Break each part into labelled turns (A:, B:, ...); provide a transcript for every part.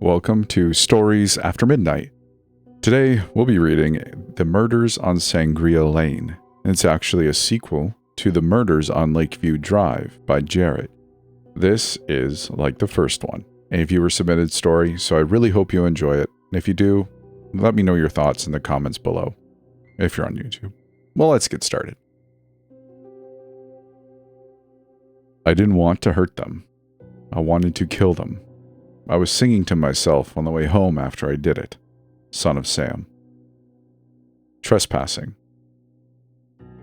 A: welcome to Stories After Midnight. Today, we'll be reading The Murders on Sangria Lane. It's actually a sequel to The Murders on Lakeview Drive by Jarrett. This is like the first one, a viewer-submitted story, so I really hope you enjoy it. And if you do, let me know your thoughts in the comments below, if you're on YouTube. Well, let's get started. I didn't want to hurt them. I wanted to kill them. I was singing to myself on the way home after I did it. Son of Sam. Trespassing.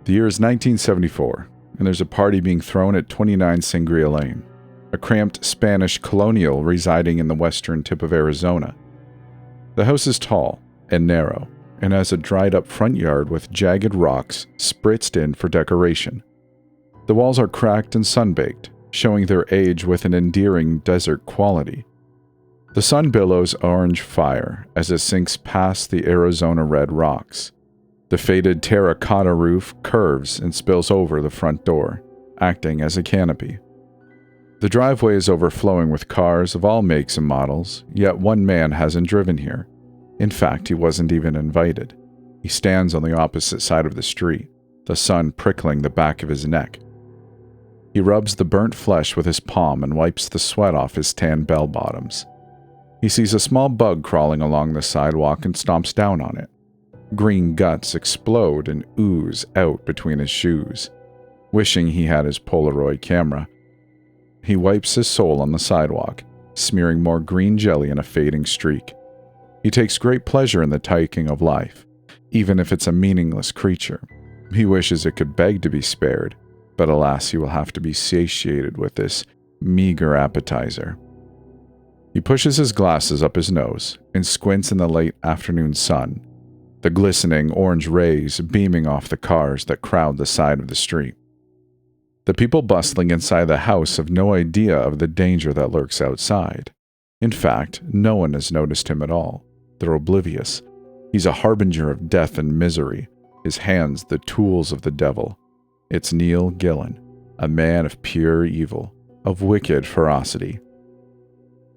A: The year is 1974, and there's a party being thrown at 29 Sangria Lane, a cramped Spanish colonial residing in the western tip of Arizona. The house is tall and narrow, and has a dried-up front yard with jagged rocks spritzed in for decoration. The walls are cracked and sun-baked, showing their age with an endearing desert quality. The sun billows orange fire as it sinks past the Arizona red rocks. The faded terracotta roof curves and spills over the front door, acting as a canopy. The driveway is overflowing with cars of all makes and models, yet one man hasn't driven here. In fact, he wasn't even invited. He stands on the opposite side of the street, the sun prickling the back of his neck. He rubs the burnt flesh with his palm and wipes the sweat off his tan bell-bottoms. He sees a small bug crawling along the sidewalk and stomps down on it. Green guts explode and ooze out between his shoes. Wishing he had his Polaroid camera, he wipes his sole on the sidewalk, smearing more green jelly in a fading streak. He takes great pleasure in the taking of life, even if it's a meaningless creature. He wishes it could beg to be spared, but alas, he will have to be satiated with this meager appetizer. He pushes his glasses up his nose and squints in the late afternoon sun, the glistening orange rays beaming off the cars that crowd the side of the street. The people bustling inside the house have no idea of the danger that lurks outside. In fact, no one has noticed him at all. They're oblivious. He's a harbinger of death and misery, his hands the tools of the devil. It's Neil Gillen, a man of pure evil, of wicked ferocity.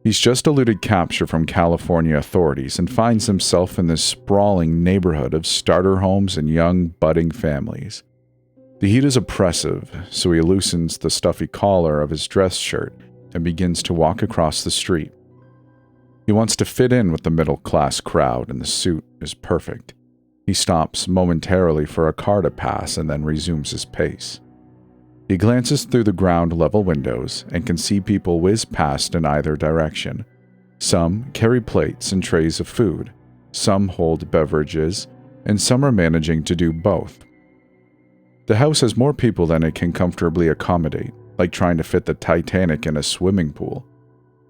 A: He's just eluded capture from California authorities and finds himself in this sprawling neighborhood of starter homes and young, budding families. The heat is oppressive, so he loosens the stuffy collar of his dress shirt and begins to walk across the street. He wants to fit in with the middle-class crowd, and the suit is perfect. He stops momentarily for a car to pass and then resumes his pace. He glances through the ground-level windows and can see people whiz past in either direction. Some carry plates and trays of food, some hold beverages, and some are managing to do both. The house has more people than it can comfortably accommodate, like trying to fit the Titanic in a swimming pool.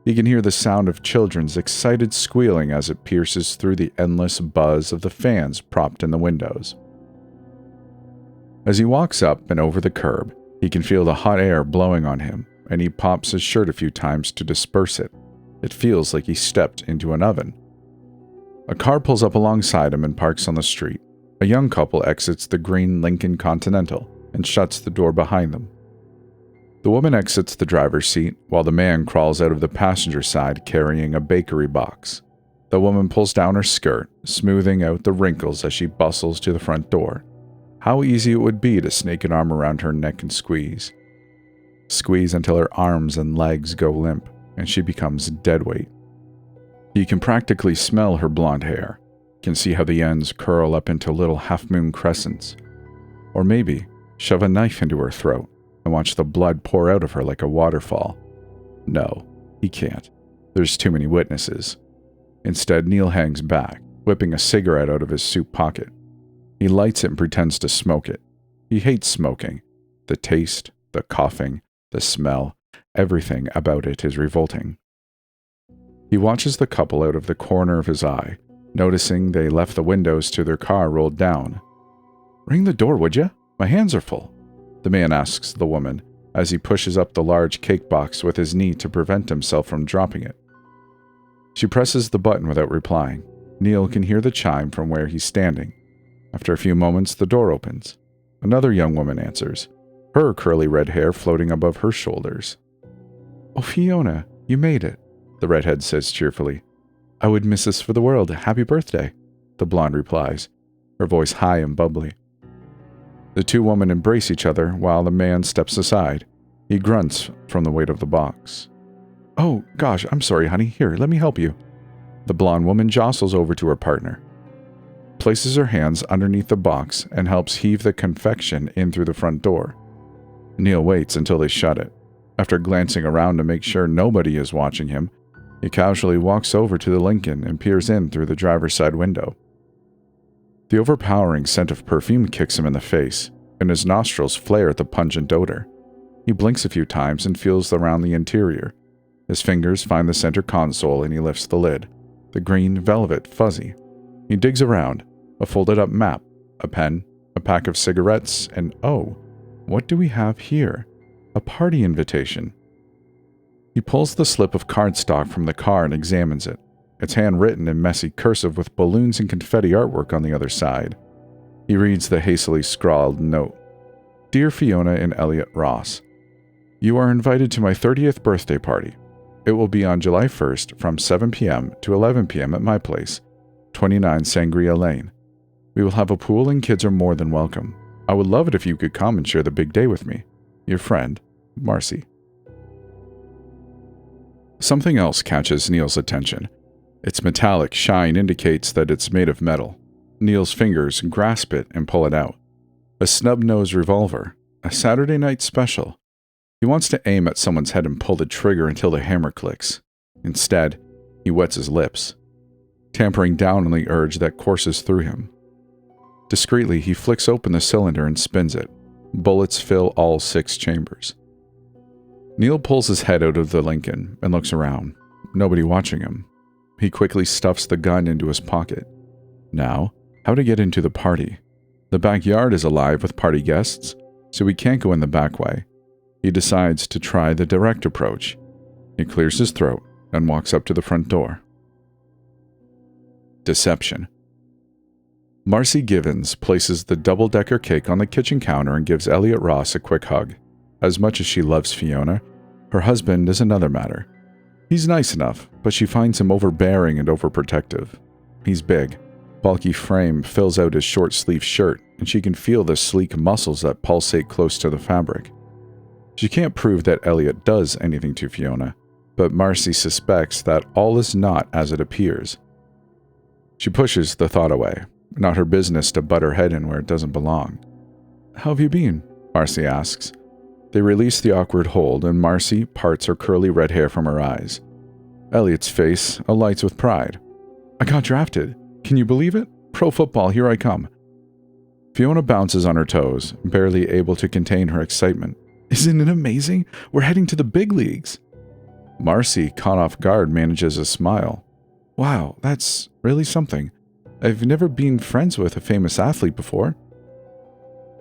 A: He can hear the sound of children's excited squealing as it pierces through the endless buzz of the fans propped in the windows. As he walks up and over the curb, he can feel the hot air blowing on him, and he pops his shirt a few times to disperse it. It feels like he stepped into an oven. A car pulls up alongside him and parks on the street. A young couple exits the green Lincoln Continental and shuts the door behind them. The woman exits the driver's seat, while the man crawls out of the passenger side carrying a bakery box. The woman pulls down her skirt, smoothing out the wrinkles as she bustles to the front door. How easy it would be to snake an arm around her neck and squeeze. Squeeze until her arms and legs go limp, and she becomes deadweight. You can practically smell her blonde hair, can see how the ends curl up into little half-moon crescents. Or maybe shove a knife into her throat and watch the blood pour out of her like a waterfall. No, he can't. There's too many witnesses. Instead, Neil hangs back, whipping a cigarette out of his suit pocket. He lights it and pretends to smoke it. He hates smoking. The taste, the coughing, the smell, everything about it is revolting. He watches the couple out of the corner of his eye, noticing they left the windows to their car rolled down. "Ring the door, would you? My hands are full," the man asks the woman as he pushes up the large cake box with his knee to prevent himself from dropping it. She presses the button without replying. Neil can hear the chime from where he's standing. After a few moments, the door opens. Another young woman answers, her curly red hair floating above her shoulders. "Oh, Fiona, you made it," the redhead says cheerfully. I would miss this for the world. Happy birthday, the blonde replies, her voice high and bubbly. The two women embrace each other while the man steps aside. He grunts from the weight of the box. Oh, gosh, I'm sorry, honey. Here, let me help you. The blonde woman jostles over to her partner, places her hands underneath the box, and helps heave the confection in through the front door. Neil waits until they shut it. After glancing around to make sure nobody is watching him, he casually walks over to the Lincoln and peers in through the driver's side window. The overpowering scent of perfume kicks him in the face, and his nostrils flare at the pungent odor. He blinks a few times and feels around the interior. His fingers find the center console and he lifts the lid. The green velvet fuzzy. He digs around, a folded-up map, a pen, a pack of cigarettes, and oh, what do we have here? A party invitation. He pulls the slip of cardstock from the car and examines it. It's handwritten in messy cursive with balloons and confetti artwork on the other side. He reads the hastily scrawled note. Dear Fiona and Elliot Ross, you are invited to my 30th birthday party. It will be on July 1st from 7 p.m. to 11 p.m. at my place, 29 Sangria Lane. We will have a pool and kids are more than welcome. I would love it if you could come and share the big day with me. Your friend, Marcy. Something else catches Neil's attention. Its metallic shine indicates that it's made of metal. Neil's fingers grasp it and pull it out. A snub-nosed revolver. A Saturday night special. He wants to aim at someone's head and pull the trigger until the hammer clicks. Instead, he wets his lips, tampering down on the urge that courses through him. Discreetly, he flicks open the cylinder and spins it. Bullets fill all 6 chambers. Neil pulls his head out of the Lincoln and looks around. Nobody watching him. He quickly stuffs the gun into his pocket. Now, how to get into the party? The backyard is alive with party guests, so he can't go in the back way. He decides to try the direct approach. He clears his throat and walks up to the front door. Deception. Marcy Givens places the double-decker cake on the kitchen counter and gives Elliot Ross a quick hug. As much as she loves Fiona, her husband is another matter. He's nice enough, but she finds him overbearing and overprotective. He's big. Bulky frame fills out his short-sleeved shirt, and she can feel the sleek muscles that pulsate close to the fabric. She can't prove that Elliot does anything to Fiona, but Marcy suspects that all is not as it appears. She pushes the thought away. Not her business to butt her head in where it doesn't belong. How have you been? Marcy asks. They release the awkward hold, and Marcy parts her curly red hair from her eyes. Elliot's face alights with pride. I got drafted. Can you believe it? Pro football, here I come. Fiona bounces on her toes, barely able to contain her excitement. Isn't it amazing? We're heading to the big leagues. Marcy, caught off guard, manages a smile. Wow, that's really something. I've never been friends with a famous athlete before.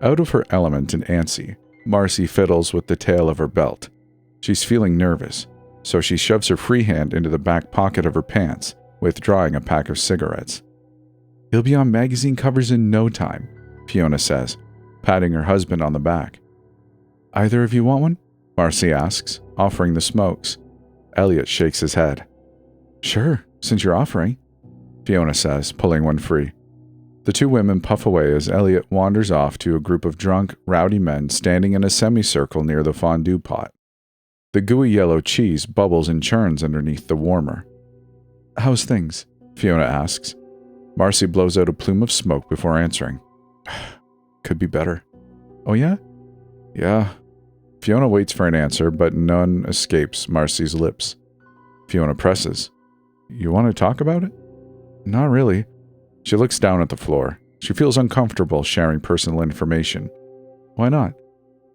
A: Out of her element and antsy, Marcy fiddles with the tail of her belt. She's feeling nervous, so she shoves her free hand into the back pocket of her pants, withdrawing a pack of cigarettes. He'll be on magazine covers in no time, Fiona says, patting her husband on the back. Either of you want one? Marcy asks, offering the smokes. Elliot shakes his head. Sure, since you're offering, Fiona says, pulling one free. The two women puff away as Elliot wanders off to a group of drunk, rowdy men standing in a semicircle near the fondue pot. The gooey yellow cheese bubbles and churns underneath the warmer. How's things? Fiona asks. Marcy blows out a plume of smoke before answering. Could be better. Oh yeah? Yeah. Fiona waits for an answer, but none escapes Marcy's lips. Fiona presses. You want to talk about it? Not really. She looks down at the floor. She feels uncomfortable sharing personal information. Why not?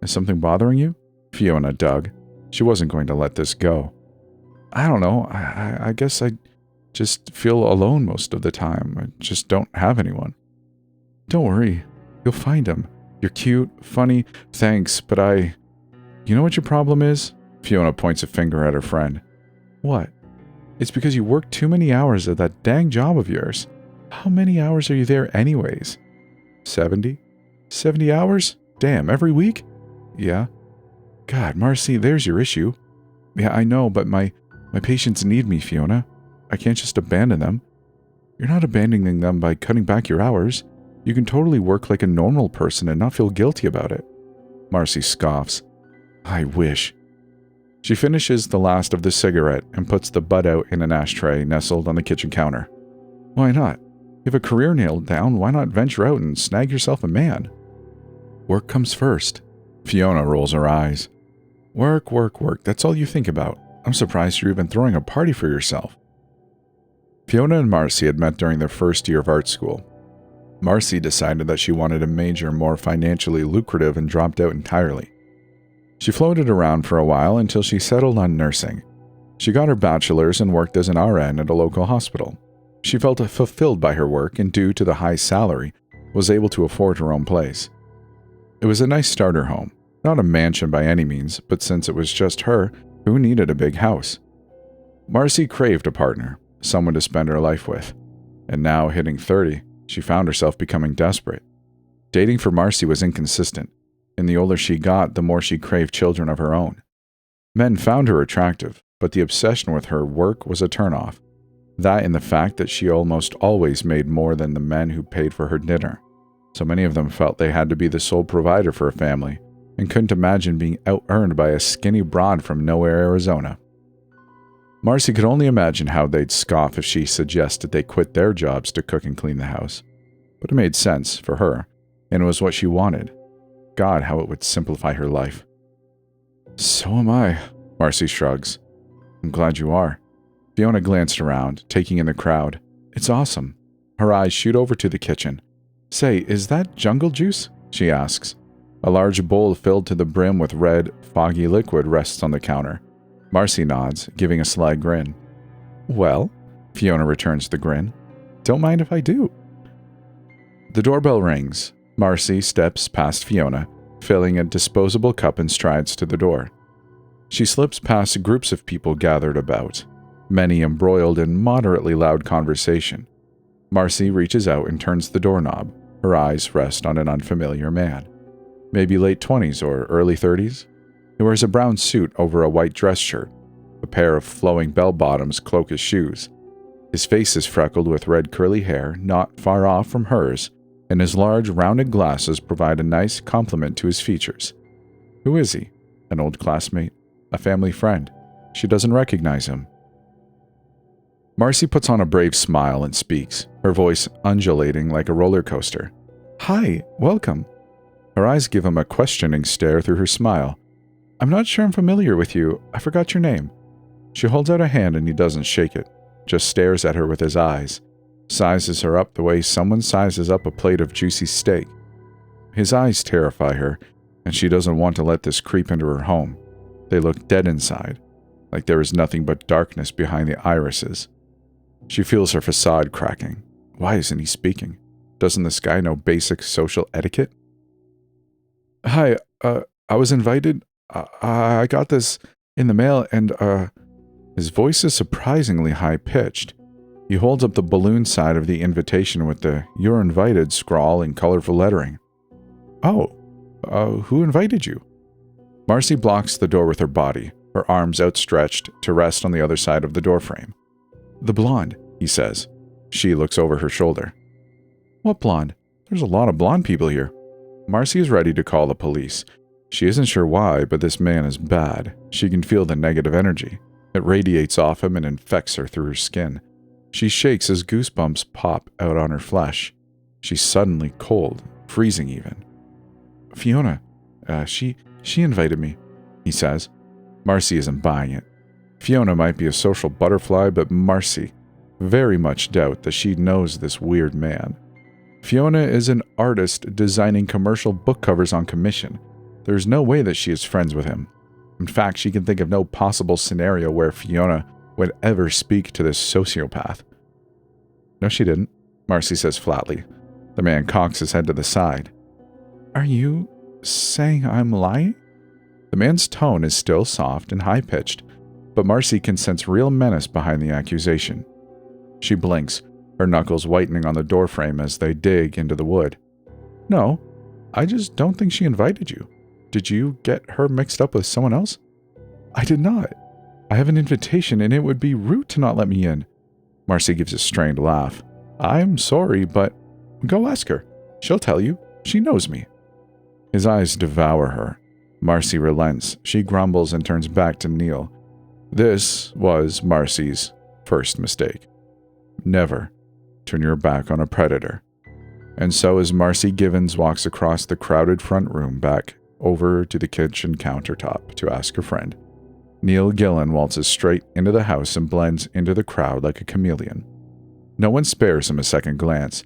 A: Is something bothering you? Fiona dug. She wasn't going to let this go. I don't know. I guess I just feel alone most of the time. I just don't have anyone. Don't worry. You'll find him. You're cute, funny. Thanks, but You know what your problem is? Fiona points a finger at her friend. What? It's because you work too many hours at that dang job of yours. How many hours are you there anyways? 70? 70 hours? Damn, every week? Yeah. God, Marcy, there's your issue. Yeah, I know, but my patients need me, Fiona. I can't just abandon them. You're not abandoning them by cutting back your hours. You can totally work like a normal person and not feel guilty about it. Marcy scoffs. I wish. She finishes the last of the cigarette and puts the butt out in an ashtray nestled on the kitchen counter. Why not? You have a career nailed down, why not venture out and snag yourself a man? Work comes first. Fiona rolls her eyes. Work, work, work, that's all you think about. I'm surprised you're even throwing a party for yourself. Fiona and Marcy had met during their first year of art school. Marcy decided that she wanted a major more financially lucrative and dropped out entirely. She floated around for a while until she settled on nursing. She got her bachelor's and worked as an RN at a local hospital. She felt fulfilled by her work and, due to the high salary, was able to afford her own place. It was a nice starter home, not a mansion by any means, but since it was just her, who needed a big house? Marcy craved a partner, someone to spend her life with, and now, hitting 30, she found herself becoming desperate. Dating for Marcy was inconsistent, and the older she got, the more she craved children of her own. Men found her attractive, but the obsession with her work was a turnoff. That and the fact that she almost always made more than the men who paid for her dinner. So many of them felt they had to be the sole provider for a family, and couldn't imagine being out-earned by a skinny broad from nowhere, Arizona. Marcy could only imagine how they'd scoff if she suggested they quit their jobs to cook and clean the house. But it made sense for her, and it was what she wanted. God, how it would simplify her life. So am I, Marcy shrugs. I'm glad you are. Fiona glanced around, taking in the crowd. It's awesome. Her eyes shoot over to the kitchen. Say, is that jungle juice? She asks. A large bowl filled to the brim with red, foggy liquid rests on the counter. Marcy nods, giving a sly grin. Well, Fiona returns the grin. Don't mind if I do. The doorbell rings. Marcy steps past Fiona, filling a disposable cup and strides to the door. She slips past groups of people gathered about, many embroiled in moderately loud conversation. Marcy reaches out and turns the doorknob. Her eyes rest on an unfamiliar man. Maybe late 20s or early 30s. He wears a brown suit over a white dress shirt. A pair of flowing bell-bottoms cloak his shoes. His face is freckled with red curly hair, not far off from hers, and his large rounded glasses provide a nice complement to his features. Who is he? An old classmate? A family friend? She doesn't recognize him. Marcy puts on a brave smile and speaks, her voice undulating like a roller coaster. Hi, welcome. Her eyes give him a questioning stare through her smile. I'm not sure I'm familiar with you. I forgot your name. She holds out a hand and he doesn't shake it, just stares at her with his eyes, sizes her up the way someone sizes up a plate of juicy steak. His eyes terrify her, and she doesn't want to let this creep into her home. They look dead inside, like there is nothing but darkness behind the irises. She feels her facade cracking. Why isn't he speaking? Doesn't this guy know basic social etiquette? Hi, I was invited. I got this in the mail and, His voice is surprisingly high-pitched. He holds up the balloon side of the invitation with the "You're invited" scrawl in colorful lettering. Oh, who invited you? Marcy blocks the door with her body, her arms outstretched to rest on the other side of the doorframe. The blonde, he says. She looks over her shoulder. What blonde? There's a lot of blonde people here. Marcy is ready to call the police. She isn't sure why, but this man is bad. She can feel the negative energy. It radiates off him and infects her through her skin. She shakes as goosebumps pop out on her flesh. She's suddenly cold, freezing even. Fiona, she invited me, he says. Marcy isn't buying it. Fiona might be a social butterfly, but Marcy very much doubt that she knows this weird man. Fiona is an artist designing commercial book covers on commission. There's no way that she is friends with him. In fact, she can think of no possible scenario where Fiona would ever speak to this sociopath. No, she didn't, Marcy says flatly. The man cocks his head to the side. Are you saying I'm lying? The man's tone is still soft and high-pitched, but Marcy can sense real menace behind the accusation. She blinks, her knuckles whitening on the doorframe as they dig into the wood. No, I just don't think she invited you. Did you get her mixed up with someone else? I did not. I have an invitation and it would be rude to not let me in. Marcy gives a strained laugh. I'm sorry, but go ask her. She'll tell you. She knows me. His eyes devour her. Marcy relents. She grumbles and turns back to Neil. This was Marcy's first mistake. Never turn your back on a predator. And so as Marcy Givens walks across the crowded front room back over to the kitchen countertop to ask her friend, Neil Gillen waltzes straight into the house and blends into the crowd like a chameleon. No one spares him a second glance.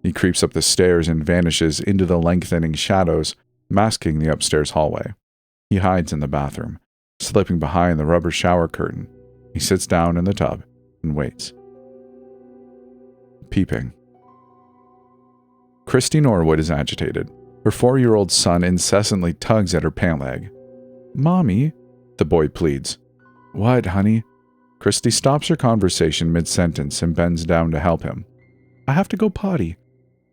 A: He creeps up the stairs and vanishes into the lengthening shadows, masking the upstairs hallway. He hides in the bathroom, slipping behind the rubber shower curtain. He sits down in the tub and waits. Peeping. Christy Norwood is agitated. Her 4-year-old son incessantly tugs at her pant leg. Mommy, the boy pleads. What, honey? Christy stops her conversation mid-sentence and bends down to help him. I have to go potty.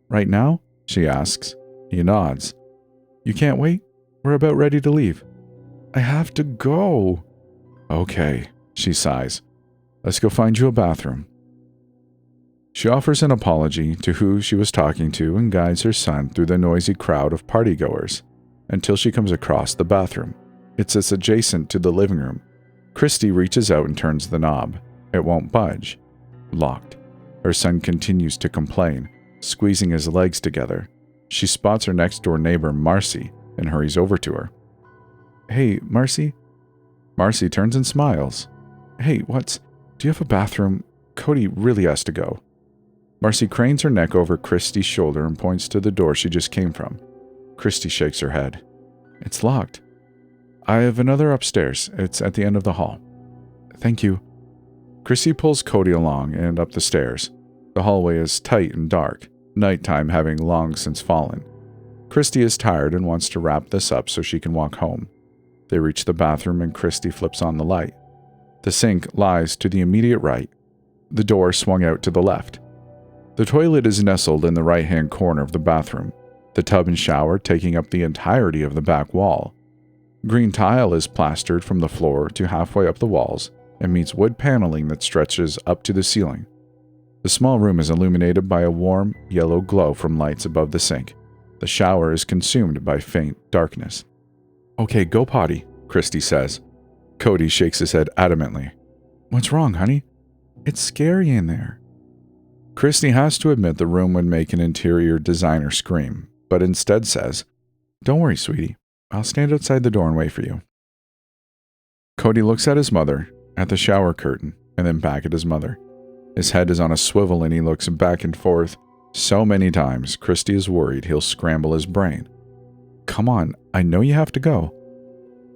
A: Right now? She asks. He nods. You can't wait? We're about ready to leave. I have to go. Okay, she sighs. Let's go find you a bathroom. She offers an apology to who she was talking to and guides her son through the noisy crowd of partygoers until she comes across the bathroom. It sits adjacent to the living room. Christy reaches out and turns the knob. It won't budge. Locked. Her son continues to complain, squeezing his legs together. She spots her next-door neighbor, Marcy, and hurries over to her. Hey, Marcy? Marcy turns and smiles. Hey, do you have a bathroom? Cody really has to go. Marcy cranes her neck over Christy's shoulder and points to the door she just came from. Christy shakes her head. It's locked. I have another upstairs. It's at the end of the hall. Thank you. Christy pulls Cody along and up the stairs. The hallway is tight and dark, nighttime having long since fallen. Christy is tired and wants to wrap this up so she can walk home. They reach the bathroom and Christy flips on the light. The sink lies to the immediate right. The door swung out to the left. The toilet is nestled in the right-hand corner of the bathroom, the tub and shower taking up the entirety of the back wall. Green tile is plastered from the floor to halfway up the walls and meets wood paneling that stretches up to the ceiling. The small room is illuminated by a warm, yellow glow from lights above the sink. The shower is consumed by faint darkness. Okay, go potty, Christy says. Cody shakes his head adamantly. What's wrong, honey? It's scary in there. Christy has to admit the room would make an interior designer scream, but instead says, Don't worry, sweetie. I'll stand outside the door and wait for you. Cody looks at his mother, at the shower curtain, and then back at his mother. His head is on a swivel and he looks back and forth so many times Christy is worried he'll scramble his brain. Come on, I know you have to go.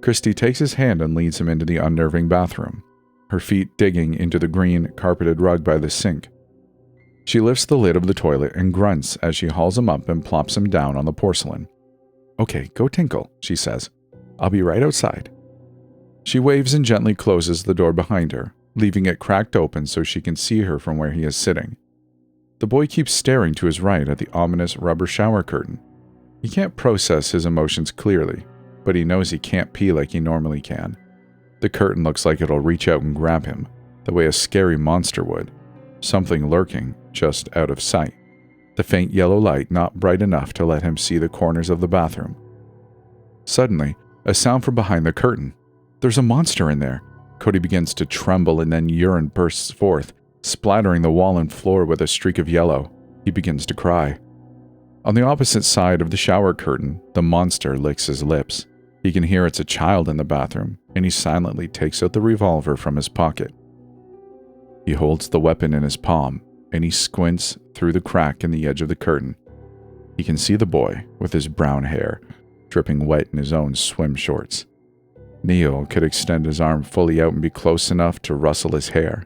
A: Christy takes his hand and leads him into the unnerving bathroom, her feet digging into the green, carpeted rug by the sink. She lifts the lid of the toilet and grunts as she hauls him up and plops him down on the porcelain. Okay, go tinkle, she says. I'll be right outside. She waves and gently closes the door behind her, leaving it cracked open so she can see her from where he is sitting. The boy keeps staring to his right at the ominous rubber shower curtain. He can't process his emotions clearly, but he knows he can't pee like he normally can. The curtain looks like it'll reach out and grab him, the way a scary monster would. Something lurking just out of sight. The faint yellow light not bright enough to let him see the corners of the bathroom. Suddenly, a sound from behind the curtain. There's a monster in there. Cody begins to tremble and then urine bursts forth, splattering the wall and floor with a streak of yellow. He begins to cry. On the opposite side of the shower curtain, the monster licks his lips. He can hear it's a child in the bathroom, and he silently takes out the revolver from his pocket. He holds the weapon in his palm, and he squints through the crack in the edge of the curtain. He can see the boy, with his brown hair, dripping wet in his own swim shorts. Neil could extend his arm fully out and be close enough to rustle his hair.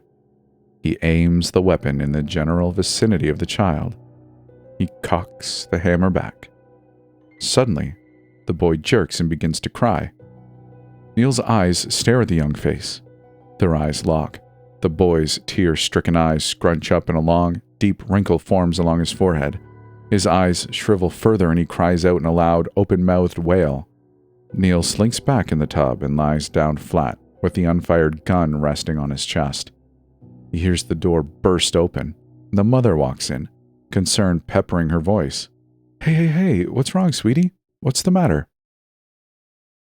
A: He aims the weapon in the general vicinity of the child. He cocks the hammer back. Suddenly, the boy jerks and begins to cry. Neil's eyes stare at the young face. Their eyes lock. The boy's tear-stricken eyes scrunch up and a long, deep wrinkle forms along his forehead. His eyes shrivel further and he cries out in a loud, open-mouthed wail. Neil slinks back in the tub and lies down flat, with the unfired gun resting on his chest. He hears the door burst open. The mother walks in, concern peppering her voice. Hey, what's wrong, sweetie? What's the matter?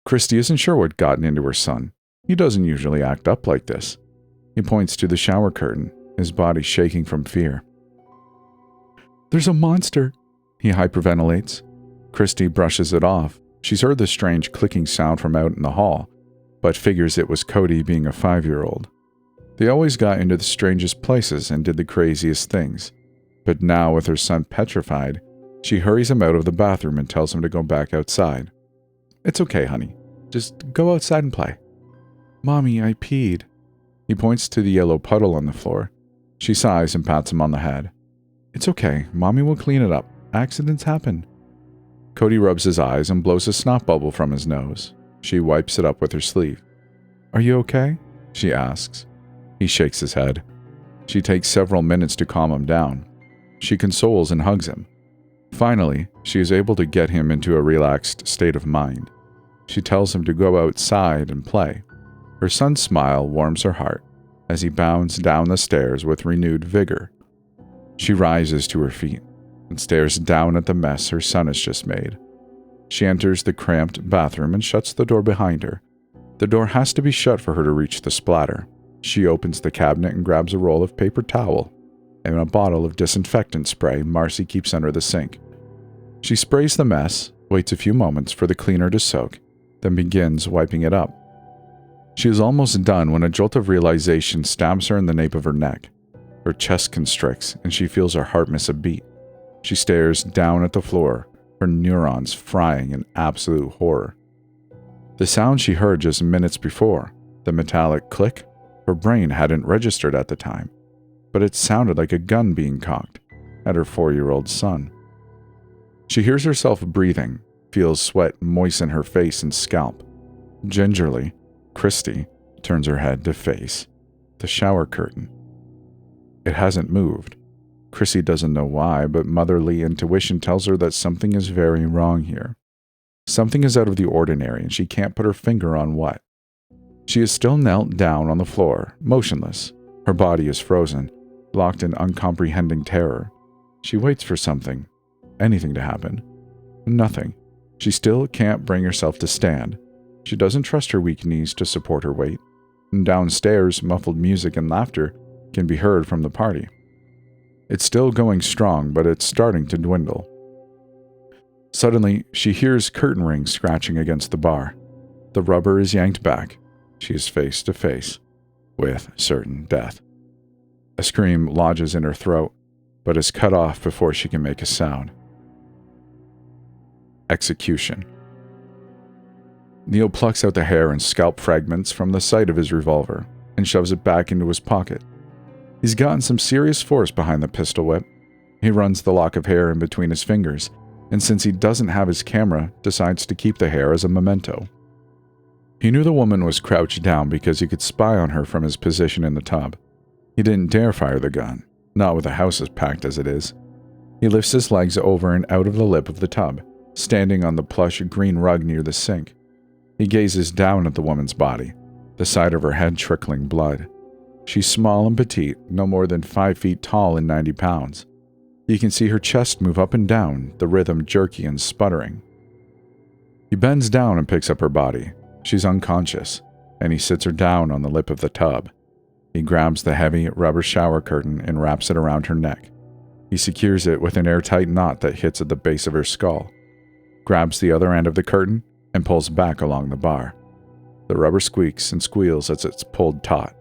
A: Christy isn't sure what gotten into her son. He doesn't usually act up like this. He points to the shower curtain, his body shaking from fear. There's a monster, he hyperventilates. Christy brushes it off. She's heard the strange clicking sound from out in the hall, but figures it was Cody being a 5-year-old. They always got into the strangest places and did the craziest things. But now, with her son petrified, she hurries him out of the bathroom and tells him to go back outside. It's okay, honey. Just go outside and play. Mommy, I peed. He points to the yellow puddle on the floor. She sighs and pats him on the head. It's okay. Mommy will clean it up. Accidents happen. Cody rubs his eyes and blows a snot bubble from his nose. She wipes it up with her sleeve. Are you okay? She asks. He shakes his head. She takes several minutes to calm him down. She consoles and hugs him. Finally, she is able to get him into a relaxed state of mind. She tells him to go outside and play. Her son's smile warms her heart as he bounds down the stairs with renewed vigor. She rises to her feet and stares down at the mess her son has just made. She enters the cramped bathroom and shuts the door behind her. The door has to be shut for her to reach the splatter. She opens the cabinet and grabs a roll of paper towel and a bottle of disinfectant spray Marcy keeps under the sink. She sprays the mess, waits a few moments for the cleaner to soak, then begins wiping it up. She is almost done when a jolt of realization stabs her in the nape of her neck. Her chest constricts and she feels her heart miss a beat. She stares down at the floor, her neurons frying in absolute horror. The sound she heard just minutes before, the metallic click, her brain hadn't registered at the time, but it sounded like a gun being cocked at her 4-year-old son. She hears herself breathing, feels sweat moisten her face and scalp. Gingerly, Christy turns her head to face the shower curtain. It hasn't moved. Chrissy doesn't know why, but motherly intuition tells her that something is very wrong here. Something is out of the ordinary, and she can't put her finger on what. She is still knelt down on the floor, motionless. Her body is frozen, locked in uncomprehending terror. She waits for something, anything to happen. Nothing. She still can't bring herself to stand. She doesn't trust her weak knees to support her weight. And downstairs, muffled music and laughter can be heard from the party. It's still going strong, but it's starting to dwindle. Suddenly, she hears curtain rings scratching against the bar. The rubber is yanked back. She is face to face with certain death. A scream lodges in her throat, but is cut off before she can make a sound. Execution. Neil plucks out the hair and scalp fragments from the sight of his revolver and shoves it back into his pocket. He's gotten some serious force behind the pistol whip. He runs the lock of hair in between his fingers, and since he doesn't have his camera, decides to keep the hair as a memento. He knew the woman was crouched down because he could spy on her from his position in the tub. He didn't dare fire the gun, not with the house as packed as it is. He lifts his legs over and out of the lip of the tub, standing on the plush green rug near the sink. He gazes down at the woman's body, the side of her head trickling blood. She's small and petite, no more than 5 feet tall and 90 pounds. You can see her chest move up and down, the rhythm jerky and sputtering. He bends down and picks up her body. She's unconscious, and he sits her down on the lip of the tub. He grabs the heavy rubber shower curtain and wraps it around her neck. He secures it with an airtight knot that hits at the base of her skull, grabs the other end of the curtain, and pulls back along the bar. The rubber squeaks and squeals as it's pulled taut.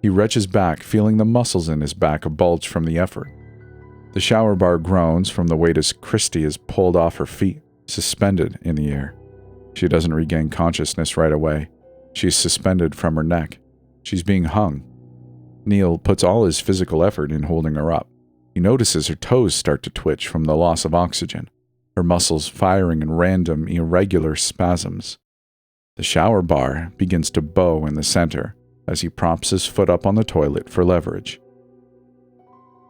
A: He retches back, feeling the muscles in his back bulge from the effort. The shower bar groans from the weight as Christy is pulled off her feet, suspended in the air. She doesn't regain consciousness right away. She's suspended from her neck. She's being hung. Neil puts all his physical effort in holding her up. He notices her toes start to twitch from the loss of oxygen, her muscles firing in random, irregular spasms. The shower bar begins to bow in the center as he props his foot up on the toilet for leverage.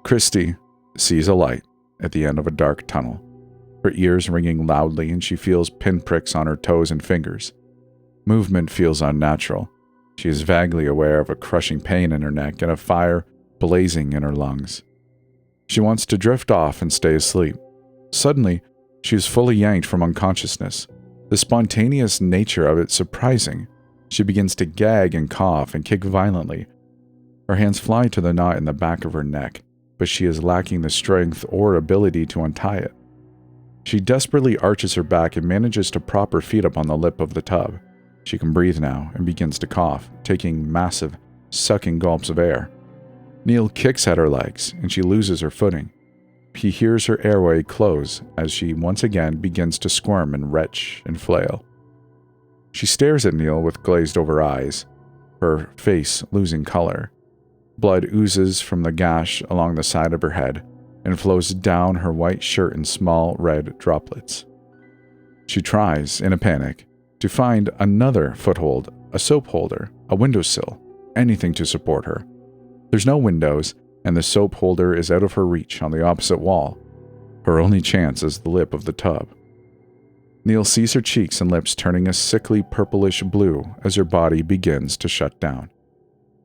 A: Christy sees a light at the end of a dark tunnel, her ears ringing loudly, and she feels pinpricks on her toes and fingers. Movement feels unnatural. She is vaguely aware of a crushing pain in her neck and a fire blazing in her lungs. She wants to drift off and stay asleep. Suddenly, she is fully yanked from unconsciousness. The spontaneous nature of it surprising. She begins to gag and cough and kick violently. Her hands fly to the knot in the back of her neck, but she is lacking the strength or ability to untie it. She desperately arches her back and manages to prop her feet up on the lip of the tub. She can breathe now and begins to cough, taking massive, sucking gulps of air. Neil kicks at her legs, and she loses her footing. He hears her airway close as she once again begins to squirm and retch and flail. She stares at Neil with glazed-over eyes, her face losing color. Blood oozes from the gash along the side of her head and flows down her white shirt in small red droplets. She tries, in a panic, to find another foothold, a soap holder, a windowsill, anything to support her. There's no windows, and the soap holder is out of her reach on the opposite wall. Her only chance is the lip of the tub. Neil sees her cheeks and lips turning a sickly purplish blue as her body begins to shut down.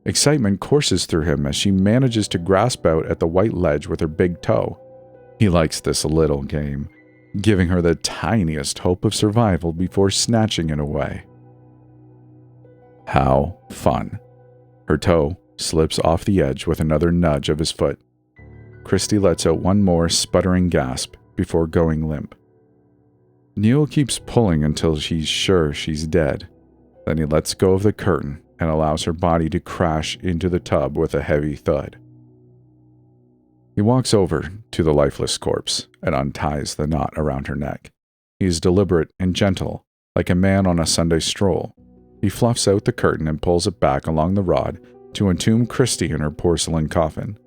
A: Excitement courses through him as she manages to grasp out at the white ledge with her big toe. He likes this little game, giving her the tiniest hope of survival before snatching it away. How fun. Her toe slips off the edge with another nudge of his foot. Christy lets out one more sputtering gasp before going limp. Neil keeps pulling until he's sure she's dead. Then he lets go of the curtain and allows her body to crash into the tub with a heavy thud. He walks over to the lifeless corpse and unties the knot around her neck. He is deliberate and gentle, like a man on a Sunday stroll. He fluffs out the curtain and pulls it back along the rod to entomb Christy in her porcelain coffin.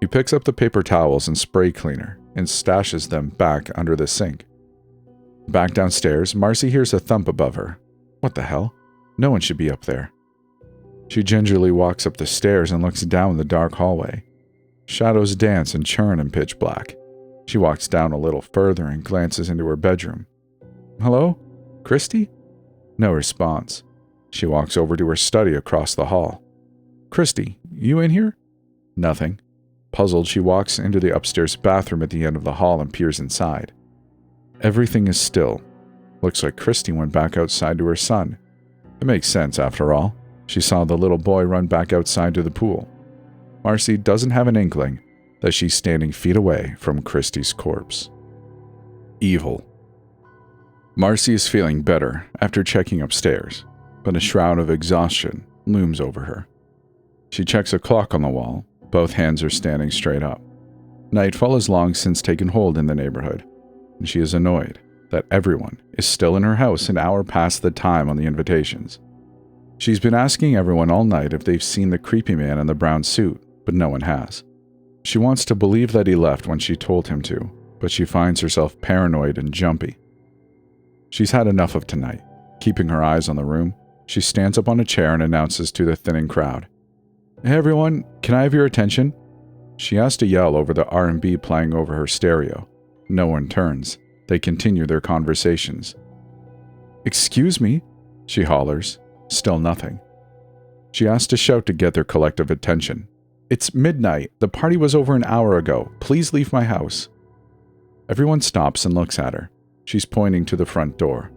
A: He picks up the paper towels and spray cleaner and stashes them back under the sink. Back downstairs, Marcy hears a thump above her. What the hell? No one should be up there. She gingerly walks up the stairs and looks down the dark hallway. Shadows dance and churn in pitch black. She walks down a little further and glances into her bedroom. Hello? Christy? No response. She walks over to her study across the hall. Christy, you in here? Nothing. Puzzled, she walks into the upstairs bathroom at the end of the hall and peers inside. Everything is still. Looks like Christy went back outside to her son. It makes sense, after all. She saw the little boy run back outside to the pool. Marcy doesn't have an inkling that she's standing feet away from Christy's corpse. Evil. Marcy is feeling better after checking upstairs, but a shroud of exhaustion looms over her. She checks a clock on the wall. Both hands are standing straight up. Nightfall has long since taken hold in the neighborhood, and she is annoyed that everyone is still in her house an hour past the time on the invitations. She's been asking everyone all night if they've seen the creepy man in the brown suit, but no one has. She wants to believe that he left when she told him to, but she finds herself paranoid and jumpy. She's had enough of tonight. Keeping her eyes on the room, she stands up on a chair and announces to the thinning crowd, "Hey everyone, can I have your attention?" She has to yell over the R&B playing over her stereo. No one turns. They continue their conversations. "Excuse me," she hollers. Still nothing. She has to shout to get their collective attention. "It's midnight. The party was over an hour ago. Please leave my house." Everyone stops and looks at her. She's pointing to the front door.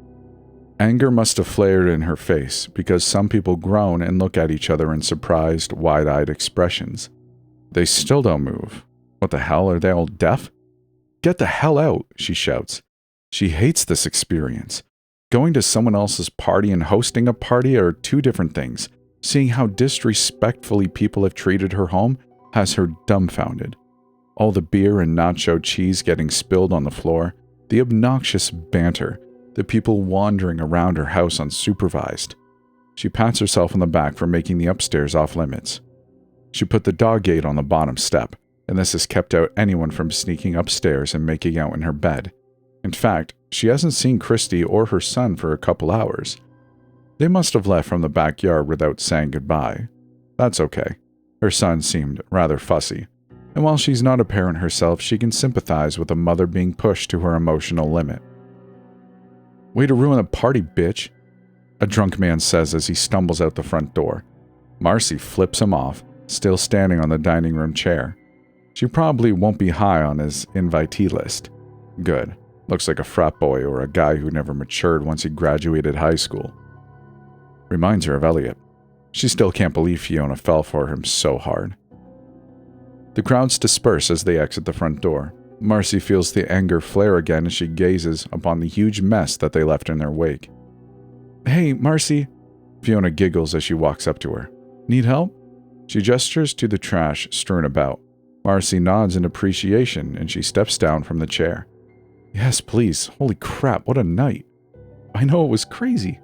A: Anger must have flared in her face because some people groan and look at each other in surprised, wide-eyed expressions. They still don't move. What the hell, are they all deaf? "Get the hell out," she shouts. She hates this experience. Going to someone else's party and hosting a party are two different things. Seeing how disrespectfully people have treated her home has her dumbfounded. All the beer and nacho cheese getting spilled on the floor, the obnoxious banter, the people wandering around her house unsupervised. She pats herself on the back for making the upstairs off limits. She put the dog gate on the bottom step, and this has kept out anyone from sneaking upstairs and making out in her bed. In fact, she hasn't seen Christy or her son for a couple hours. They must have left from the backyard without saying goodbye. That's okay. Her son seemed rather fussy, and while she's not a parent herself, she can sympathize with a mother being pushed to her emotional limit. "Way to ruin the party, bitch." a drunk man says as he stumbles out the front door. Marcy flips him off, still standing on the dining room chair. She probably won't be high on his invitee list. Good. Looks like a frat boy or a guy who never matured once he graduated high school. Reminds her of Elliot. She still can't believe Fiona fell for him so hard. The crowds disperse as they exit the front door. Marcy feels the anger flare again as she gazes upon the huge mess that they left in their wake. "Hey, Marcy." Fiona giggles as she walks up to her. "Need help?" She gestures to the trash strewn about. Marcy nods in appreciation and she steps down from the chair. "Yes, please. Holy crap, what a night." "I know, it was crazy."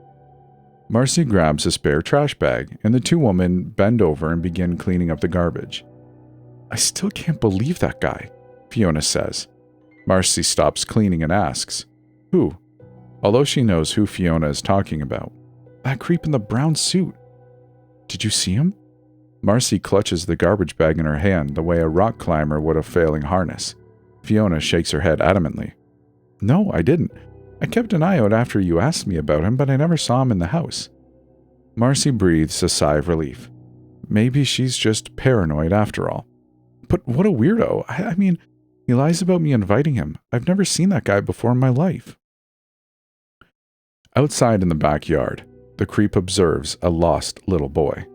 A: Marcy grabs a spare trash bag, and the two women bend over and begin cleaning up the garbage. "I still can't believe that guy," Fiona says. Marcy stops cleaning and asks, "Who?" Although she knows who Fiona is talking about. "That creep in the brown suit." "Did you see him?" Marcy clutches the garbage bag in her hand the way a rock climber would a failing harness. Fiona shakes her head adamantly. "No, I didn't. I kept an eye out after you asked me about him, but I never saw him in the house." Marcy breathes a sigh of relief. Maybe she's just paranoid after all. But what a weirdo. I mean, he lies about me inviting him. I've never seen that guy before in my life. Outside in the backyard, the creep observes a lost little boy.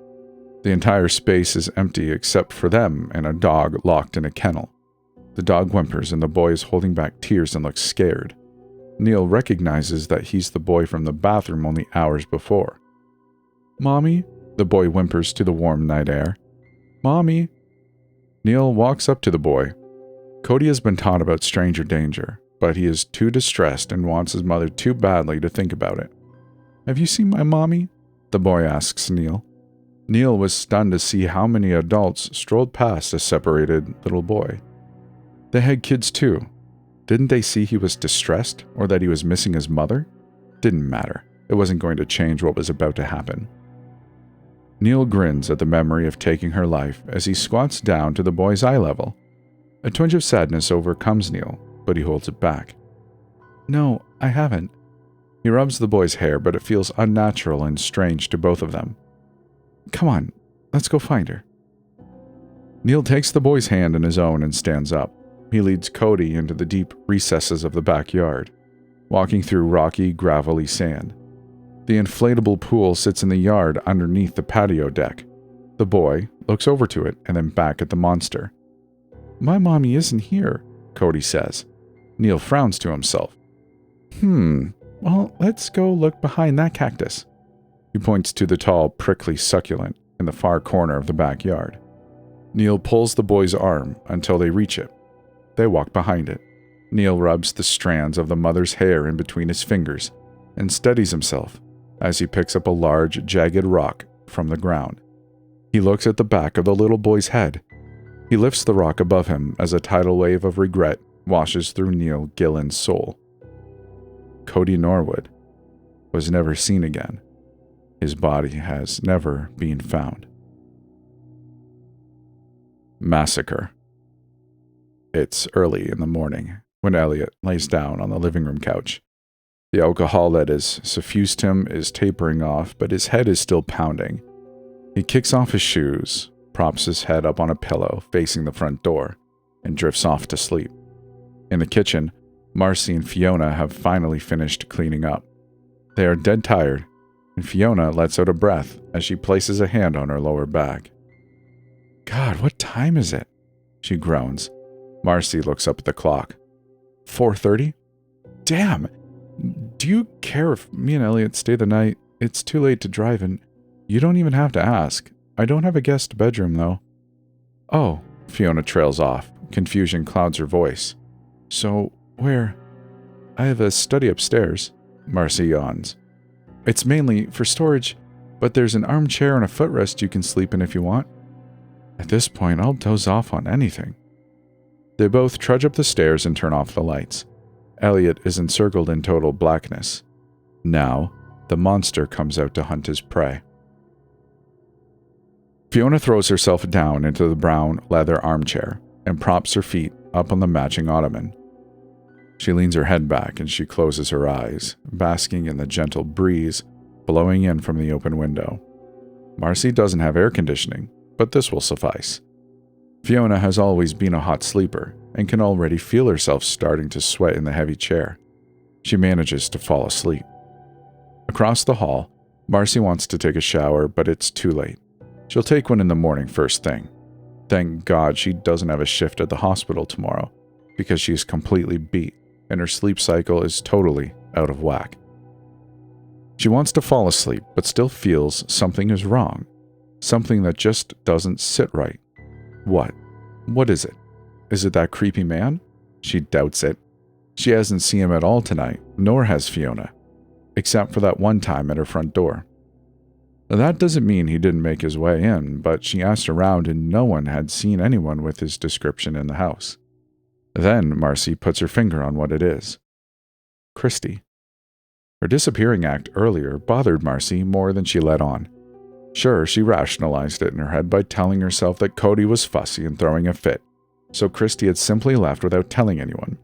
A: The entire space is empty except for them and a dog locked in a kennel. The dog whimpers and the boy is holding back tears and looks scared. Neil recognizes that he's the boy from the bathroom only hours before. "Mommy?" the boy whimpers to the warm night air. "Mommy?" Neil walks up to the boy. Cody has been taught about stranger danger, but he is too distressed and wants his mother too badly to think about it. "Have you seen my mommy?" the boy asks Neil. Neil was stunned to see how many adults strolled past a separated little boy. They had kids too. Didn't they see he was distressed or that he was missing his mother? Didn't matter. It wasn't going to change what was about to happen. Neil grins at the memory of taking her life as he squats down to the boy's eye level. A twinge of sadness overcomes Neil, but he holds it back. "No, I haven't." He rubs the boy's hair, but it feels unnatural and strange to both of them. "Come on, let's go find her." Neil takes the boy's hand in his own and stands up. He leads Cody into the deep recesses of the backyard, walking through rocky, gravelly sand. The inflatable pool sits in the yard underneath the patio deck. The boy looks over to it and then back at the monster. "My mommy isn't here," Cody says. Neil frowns to himself. Well, let's go look behind that cactus." He points to the tall, prickly succulent in the far corner of the backyard. Neil pulls the boy's arm until they reach it. They walk behind it. Neil rubs the strands of the mother's hair in between his fingers and steadies himself as he picks up a large, jagged rock from the ground. He looks at the back of the little boy's head. He lifts the rock above him as a tidal wave of regret washes through Neil Gillen's soul. Cody Norwood was never seen again. His body has never been found. Massacre. It's early in the morning when Elliot lays down on the living room couch. The alcohol that has suffused him is tapering off, but his head is still pounding. He kicks off his shoes, props his head up on a pillow facing the front door, and drifts off to sleep. In the kitchen, Marcy and Fiona have finally finished cleaning up. They are dead tired, and Fiona lets out a breath as she places a hand on her lower back. "God, what time is it?" she groans. Marcy looks up at the clock. 4:30? Damn! Do you care if me and Elliot stay the night? It's too late to drive, and you don't even have to ask. I don't have a guest bedroom, though. Oh, Fiona trails off. Confusion clouds her voice. So, where? I have a study upstairs. Marcy yawns. It's mainly for storage, but there's an armchair and a footrest you can sleep in if you want. At this point, I'll doze off on anything. They both trudge up the stairs and turn off the lights. Elliot is encircled in total blackness. Now, the monster comes out to hunt his prey. Fiona throws herself down into the brown leather armchair and props her feet up on the matching ottoman. She leans her head back and she closes her eyes, basking in the gentle breeze blowing in from the open window. Marcy doesn't have air conditioning, but this will suffice. Fiona has always been a hot sleeper and can already feel herself starting to sweat in the heavy chair. She manages to fall asleep. Across the hall, Marcy wants to take a shower, but it's too late. She'll take one in the morning first thing. Thank God she doesn't have a shift at the hospital tomorrow, because she is completely beat and her sleep cycle is totally out of whack. She wants to fall asleep, but still feels something is wrong. Something that just doesn't sit right. What? What is it? Is it that creepy man? She doubts it. She hasn't seen him at all tonight, nor has Fiona, except for that one time at her front door. That doesn't mean he didn't make his way in, but she asked around and no one had seen anyone with his description in the house. Then Marcy puts her finger on what it is. Christy. Her disappearing act earlier bothered Marcy more than she let on. Sure, she rationalized it in her head by telling herself that Cody was fussy and throwing a fit, so Christy had simply left without telling anyone.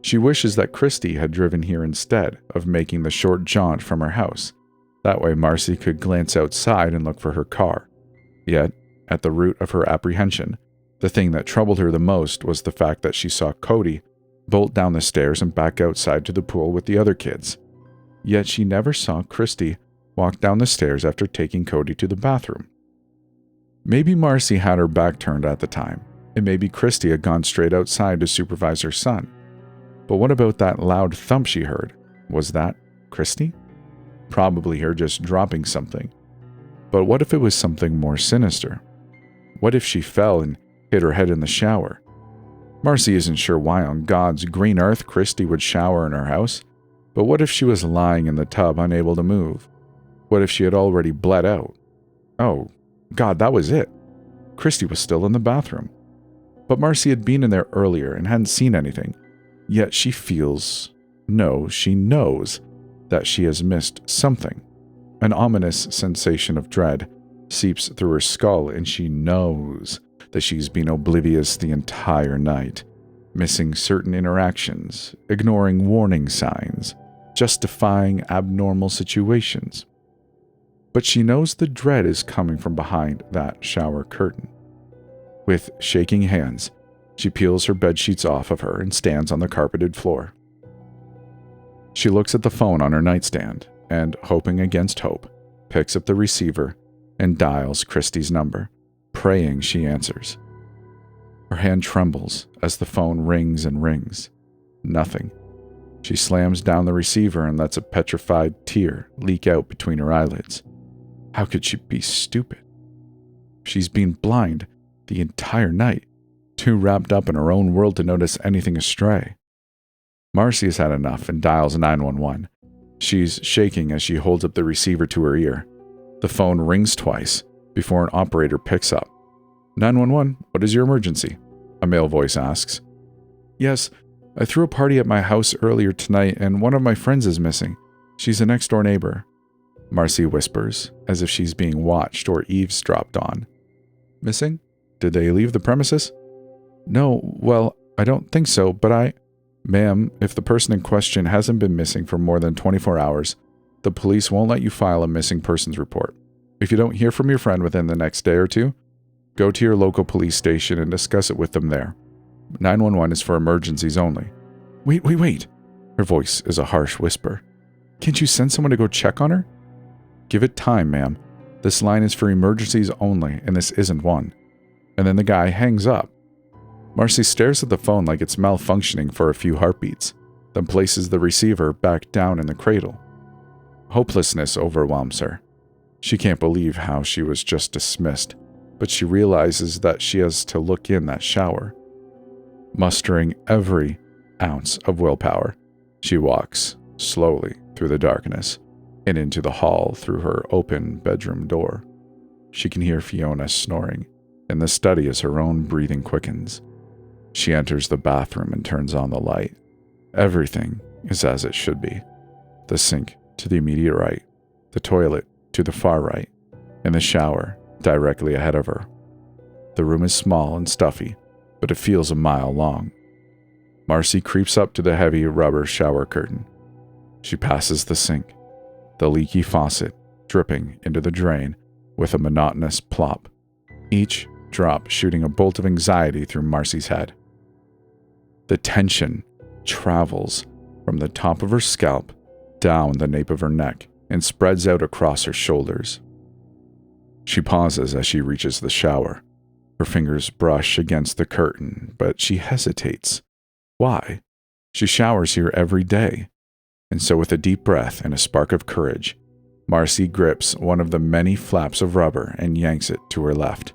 A: She wishes that Christy had driven here instead of making the short jaunt from her house. That way Marcy could glance outside and look for her car. Yet, at the root of her apprehension, the thing that troubled her the most was the fact that she saw Cody bolt down the stairs and back outside to the pool with the other kids. Yet she never saw Christy walk down the stairs after taking Cody to the bathroom. Maybe Marcy had her back turned at the time, and maybe Christy had gone straight outside to supervise her son. But what about that loud thump she heard? Was that Christy? Probably her just dropping something. But what if it was something more sinister? What if she fell and hit her head in the shower? Marcy isn't sure why on God's green earth Christy would shower in her house, but what if she was lying in the tub unable to move? What if she had already bled out? Oh, God, that was it. Christy was still in the bathroom. But Marcy had been in there earlier and hadn't seen anything. Yet she feels, no, she knows that she has missed something. An ominous sensation of dread seeps through her skull, and she knows that she's been oblivious the entire night, missing certain interactions, ignoring warning signs, justifying abnormal situations. But she knows the dread is coming from behind that shower curtain. With shaking hands, she peels her bedsheets off of her and stands on the carpeted floor. She looks at the phone on her nightstand and, hoping against hope, picks up the receiver and dials Christy's number, praying she answers. Her hand trembles as the phone rings and rings. Nothing. She slams down the receiver and lets a petrified tear leak out between her eyelids. How could she be stupid? She's been blind the entire night, too wrapped up in her own world to notice anything astray. Marcy has had enough and dials 911. She's shaking as she holds up the receiver to her ear. The phone rings twice before an operator picks up. 911, what is your emergency? A male voice asks. Yes, I threw a party at my house earlier tonight and one of my friends is missing. She's a next-door neighbor. Marcy whispers, as if she's being watched or eavesdropped on. Missing? Did they leave the premises? No, well, I don't think so, but Ma'am, if the person in question hasn't been missing for more than 24 hours, the police won't let you file a missing persons report. If you don't hear from your friend within the next day or two, go to your local police station and discuss it with them there. 911 is for emergencies only. Wait. Her voice is a harsh whisper. Can't you send someone to go check on her? Give it time, ma'am. This line is for emergencies only, and this isn't one. And then the guy hangs up. Marcy stares at the phone like it's malfunctioning for a few heartbeats, then places the receiver back down in the cradle. Hopelessness overwhelms her. She can't believe how she was just dismissed, but she realizes that she has to look in that shower. Mustering every ounce of willpower, she walks slowly through the darkness and into the hall through her open bedroom door. She can hear Fiona snoring in the study as her own breathing quickens. She enters the bathroom and turns on the light. Everything is as it should be. The sink to the immediate right, the toilet to the far right, and the shower directly ahead of her. The room is small and stuffy, but it feels a mile long. Marcy creeps up to the heavy rubber shower curtain. She passes the sink. the leaky faucet dripping into the drain with a monotonous plop, each drop shooting a bolt of anxiety through Marcy's head. The tension travels from the top of her scalp down the nape of her neck and spreads out across her shoulders. She pauses as she reaches the shower. Her fingers brush against the curtain, but she hesitates. Why? She showers here every day. And so with a deep breath and a spark of courage, Marcy grips one of the many flaps of rubber and yanks it to her left.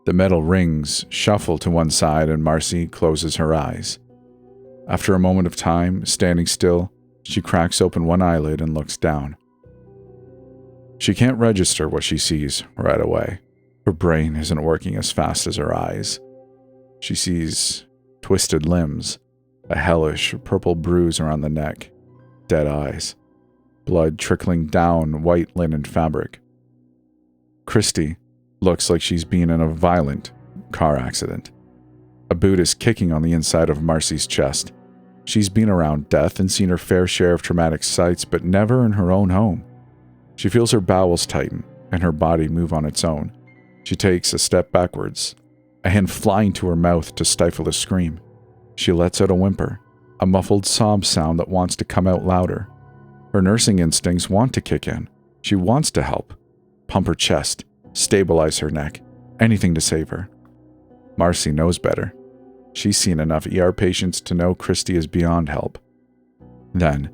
A: The metal rings shuffle to one side and Marcy closes her eyes. After a moment of time, standing still, she cracks open one eyelid and looks down. She can't register what she sees right away. Her brain isn't working as fast as her eyes. She sees twisted limbs, a hellish purple bruise around the neck, dead eyes, blood trickling down white linen fabric. Christy looks like she's been in a violent car accident. A boot is kicking on the inside of Marcy's chest. She's been around death and seen her fair share of traumatic sights, but never in her own home. She feels her bowels tighten and her body move on its own. She takes a step backwards, a hand flying to her mouth to stifle a scream. She lets out a whimper, a muffled sob sound that wants to come out louder. Her nursing instincts want to kick in. She wants to help, pump her chest, stabilize her neck, anything to save her. Marcy knows better. She's seen enough ER patients to know Christy is beyond help. Then,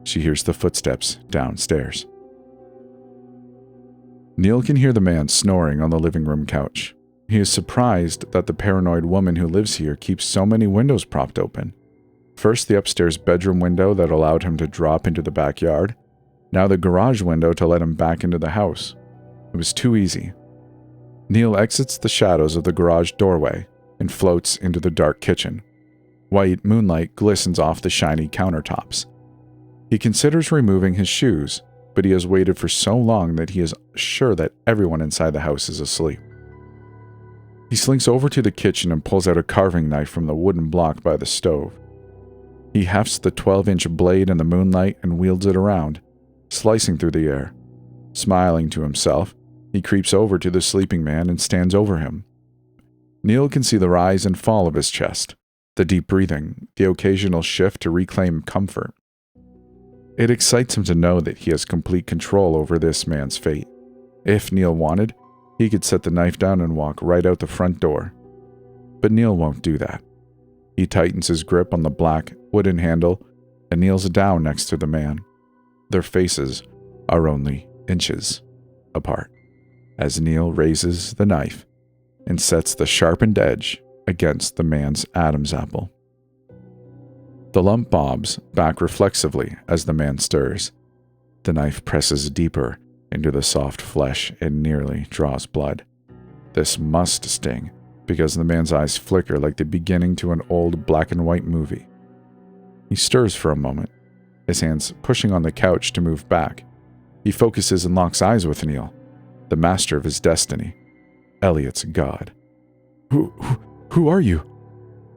A: she hears the footsteps downstairs. Neil can hear the man snoring on the living room couch. He is surprised that the paranoid woman who lives here keeps so many windows propped open. First the upstairs bedroom window that allowed him to drop into the backyard, now the garage window to let him back into the house. It was too easy. Neil exits the shadows of the garage doorway and floats into the dark kitchen. White moonlight glistens off the shiny countertops. He considers removing his shoes, but he has waited for so long that he is sure that everyone inside the house is asleep. He slinks over to the kitchen and pulls out a carving knife from the wooden block by the stove. He hefts the 12-inch blade in the moonlight and wields it around, slicing through the air. Smiling to himself, he creeps over to the sleeping man and stands over him. Neil can see the rise and fall of his chest, the deep breathing, the occasional shift to reclaim comfort. It excites him to know that he has complete control over this man's fate. If Neil wanted, he could set the knife down and walk right out the front door. But Neil won't do that. He tightens his grip on the black wooden handle and kneels down next to the man. Their faces are only inches apart, as Neil raises the knife and sets the sharpened edge against the man's Adam's apple. The lump bobs back reflexively as the man stirs. The knife presses deeper into the soft flesh and nearly draws blood. This must sting, because the man's eyes flicker like the beginning to an old black and white movie. He stirs for a moment, his hands pushing on the couch to move back. He focuses and locks eyes with Neil, the master of his destiny, Elliot's god. Who are you?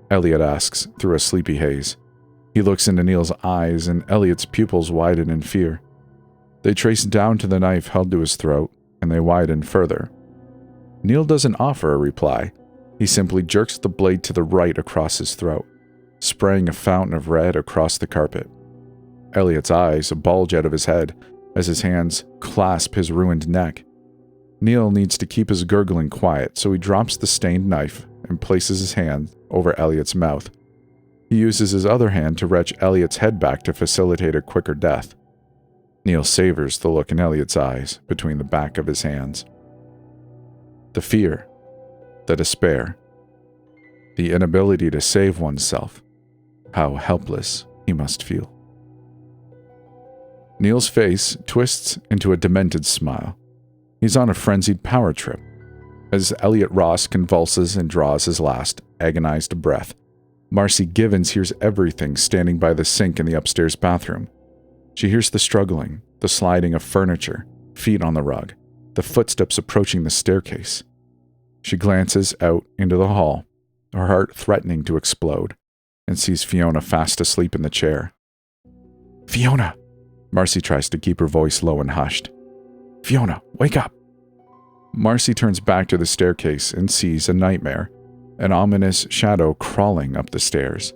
A: Elliot asks through a sleepy haze. He looks into Neil's eyes and Elliot's pupils widen in fear. They trace down to the knife held to his throat, and they widen further. Neil doesn't offer a reply. He simply jerks the blade to the right across his throat, spraying a fountain of red across the carpet. Elliot's eyes bulge out of his head as his hands clasp his ruined neck. Neil needs to keep his gurgling quiet, so he drops the stained knife and places his hand over Elliot's mouth. He uses his other hand to wrench Elliot's head back to facilitate a quicker death. Neil savors the look in Elliot's eyes between the back of his hands. The fear, the despair, the inability to save oneself. How helpless he must feel. Neil's face twists into a demented smile. He's on a frenzied power trip. As Elliot Ross convulses and draws his last agonized breath, Marcy Givens hears everything standing by the sink in the upstairs bathroom. She hears the struggling, the sliding of furniture, feet on the rug, the footsteps approaching the staircase. She glances out into the hall, her heart threatening to explode, and sees Fiona fast asleep in the chair. "Fiona!" Marcy tries to keep her voice low and hushed. "Fiona, wake up!" Marcy turns back to the staircase and sees a nightmare, an ominous shadow crawling up the stairs.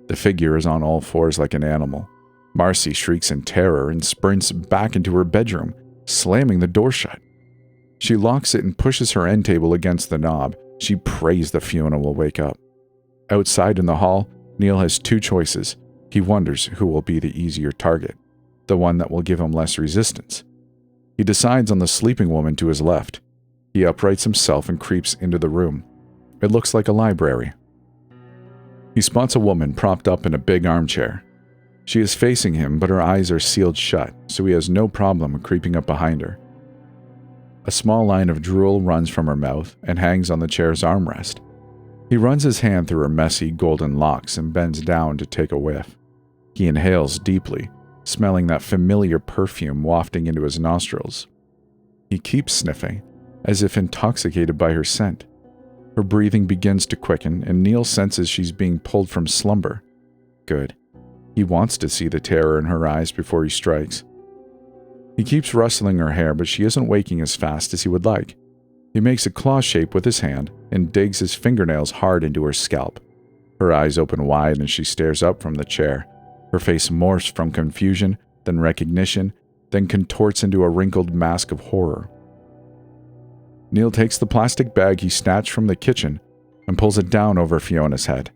A: The figure is on all fours like an animal. Marcy shrieks in terror and sprints back into her bedroom, slamming the door shut. She locks it and pushes her end table against the knob. She prays that Fiona will wake up. Outside in the hall, Neil has two choices. He wonders who will be the easier target, the one that will give him less resistance. He decides on the sleeping woman to his left. He uprights himself and creeps into the room. It looks like a library. He spots a woman propped up in a big armchair. She is facing him, but her eyes are sealed shut, so he has no problem creeping up behind her. A small line of drool runs from her mouth and hangs on the chair's armrest. He runs his hand through her messy golden locks and bends down to take a whiff. He inhales deeply, smelling that familiar perfume wafting into his nostrils. He keeps sniffing, as if intoxicated by her scent. Her breathing begins to quicken, and Neil senses she's being pulled from slumber. Good. He wants to see the terror in her eyes before he strikes. He keeps rustling her hair, but she isn't waking as fast as he would like. He makes a claw shape with his hand and digs his fingernails hard into her scalp. Her eyes open wide and she stares up from the chair. Her face morphs from confusion, then recognition, then contorts into a wrinkled mask of horror. Neil takes the plastic bag he snatched from the kitchen and pulls it down over Fiona's head.